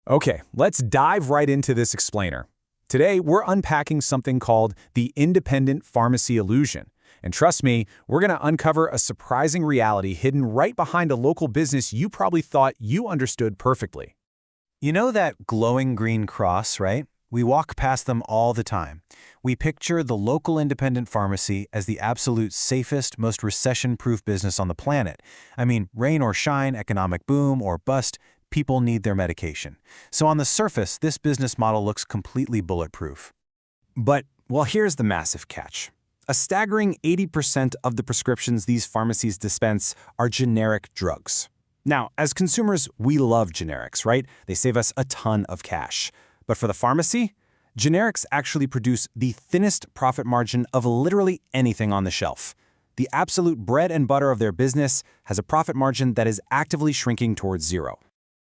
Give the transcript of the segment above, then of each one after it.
Okay, let's dive right into this explainer. Today, we're unpacking something called the independent pharmacy illusion. And trust me, we're going to uncover a surprising reality hidden right behind a local business you probably thought you understood perfectly. You know that glowing green cross, right? We walk past them all the time. We picture the local independent pharmacy as the absolute safest, most recession-proof business on the planet. I mean, rain or shine, economic boom or bust, people need their medication. So on the surface, this business model looks completely bulletproof. But, well, here's the massive catch. A staggering 80% of the prescriptions these pharmacies dispense are generic drugs. Now, as consumers, we love generics, right? They save us a ton of cash. But for the pharmacy, generics actually produce the thinnest profit margin of literally anything on the shelf. The absolute bread and butter of their business has a profit margin that is actively shrinking towards zero.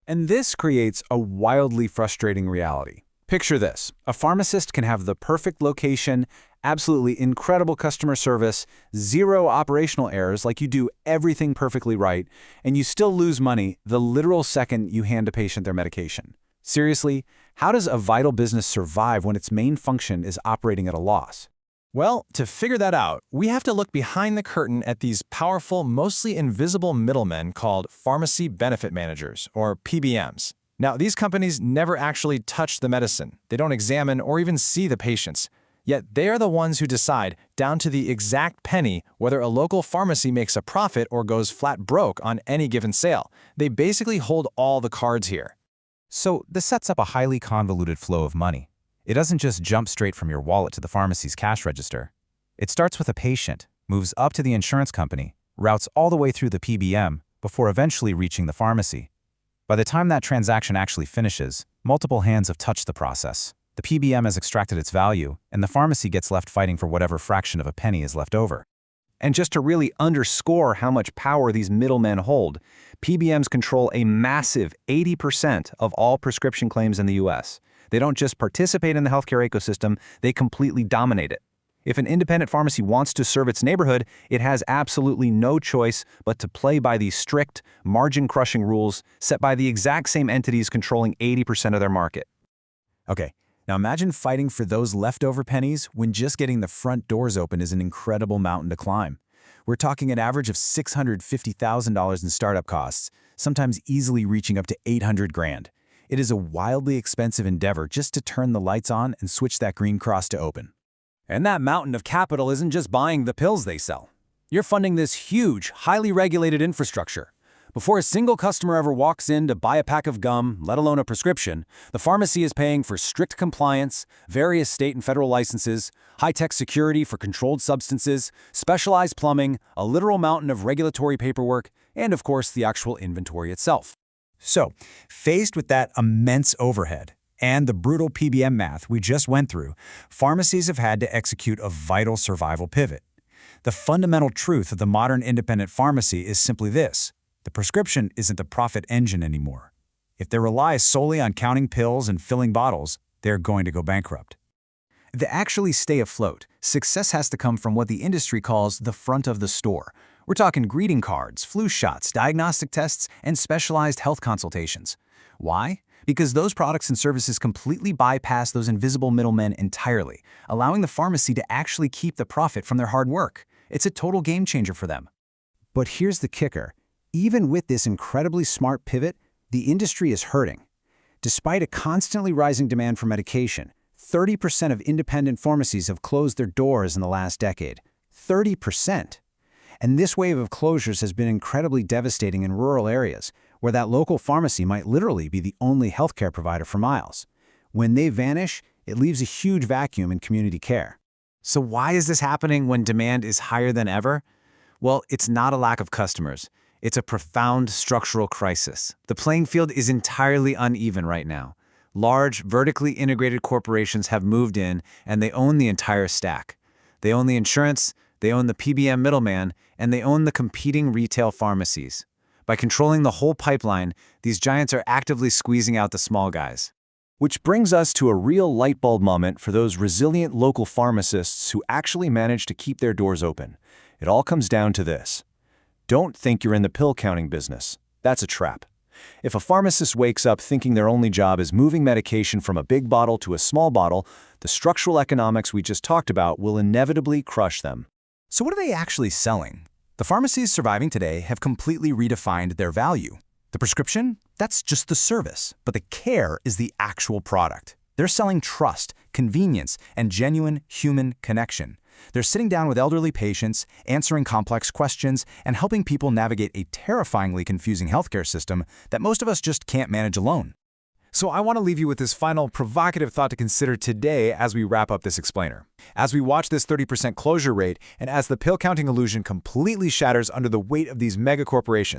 And this creates a wildly frustrating reality. Picture this. A pharmacist can have the perfect location, absolutely incredible customer service, zero operational errors, like you do everything perfectly right, and you still lose money the literal second you hand a patient their medication. Seriously, how does a vital business survive when its main function is operating at a loss? Well, to figure that out, we have to look behind the curtain at these powerful, mostly invisible middlemen called pharmacy benefit managers, or PBMs. Now, these companies never actually touch the medicine. They don't examine or even see the patients. Yet they are the ones who decide, down to the exact penny, whether a local pharmacy makes a profit or goes flat broke on any given sale. They basically hold all the cards here. So this sets up a highly convoluted flow of money. It doesn't just jump straight from your wallet to the pharmacy's cash register. It starts with a patient, moves up to the insurance company, routes all the way through the PBM, before eventually reaching the pharmacy. By the time that transaction actually finishes, multiple hands have touched the process. The PBM has extracted its value, and the pharmacy gets left fighting for whatever fraction of a penny is left over. And just to really underscore how much power these middlemen hold, PBMs control a massive 80% of all prescription claims in the US. They don't just participate in the healthcare ecosystem, they completely dominate it. If an independent pharmacy wants to serve its neighborhood, it has absolutely no choice but to play by these strict, margin-crushing rules set by the exact same entities controlling 80% of their market. Okay, now imagine fighting for those leftover pennies when just getting the front doors open is an incredible mountain to climb. We're talking an average of $650,000 in startup costs, sometimes easily reaching up to $800,000. It is a wildly expensive endeavor just to turn the lights on and switch that green cross to open. And that mountain of capital isn't just buying the pills they sell. You're funding this huge, highly regulated infrastructure. Before a single customer ever walks in to buy a pack of gum, let alone a prescription, the pharmacy is paying for strict compliance, various state and federal licenses, high-tech security for controlled substances, specialized plumbing, a literal mountain of regulatory paperwork, and of course the actual inventory itself. So, faced with that immense overhead and the brutal PBM math we just went through, pharmacies have had to execute a vital survival pivot. The fundamental truth of the modern independent pharmacy is simply this: the prescription isn't the profit engine anymore. If they rely solely on counting pills and filling bottles, they're going to go bankrupt. To actually stay afloat, success has to come from what the industry calls the front of the store. We're talking greeting cards, flu shots, diagnostic tests, and specialized health consultations. Why? Because those products and services completely bypass those invisible middlemen entirely, allowing the pharmacy to actually keep the profit from their hard work. It's a total game changer for them. But here's the kicker. Even with this incredibly smart pivot, the industry is hurting. Despite a constantly rising demand for medication, 30% of independent pharmacies have closed their doors in the last decade. 30%! And this wave of closures has been incredibly devastating in rural areas, where that local pharmacy might literally be the only healthcare provider for miles. When they vanish, it leaves a huge vacuum in community care. So why is this happening when demand is higher than ever? Well, it's not a lack of customers. It's a profound structural crisis. The playing field is entirely uneven right now. Large, vertically integrated corporations have moved in, and they own the entire stack. They own the insurance, they own the PBM middleman, and they own the competing retail pharmacies. By controlling the whole pipeline, these giants are actively squeezing out the small guys. Which brings us to a real light bulb moment for those resilient local pharmacists who actually manage to keep their doors open. It all comes down to this. Don't think you're in the pill counting business. That's a trap. If a pharmacist wakes up thinking their only job is moving medication from a big bottle to a small bottle, the structural economics we just talked about will inevitably crush them. So what are they actually selling? The pharmacies surviving today have completely redefined their value. The prescription? That's just the service, but the care is the actual product. They're selling trust, convenience, and genuine human connection. They're sitting down with elderly patients, answering complex questions, and helping people navigate a terrifyingly confusing healthcare system that most of us just can't manage alone. So I want to leave you with this final provocative thought to consider today as we wrap up this explainer. As we watch this 30% closure rate, and as the pill-counting illusion completely shatters under the weight of these mega corporations,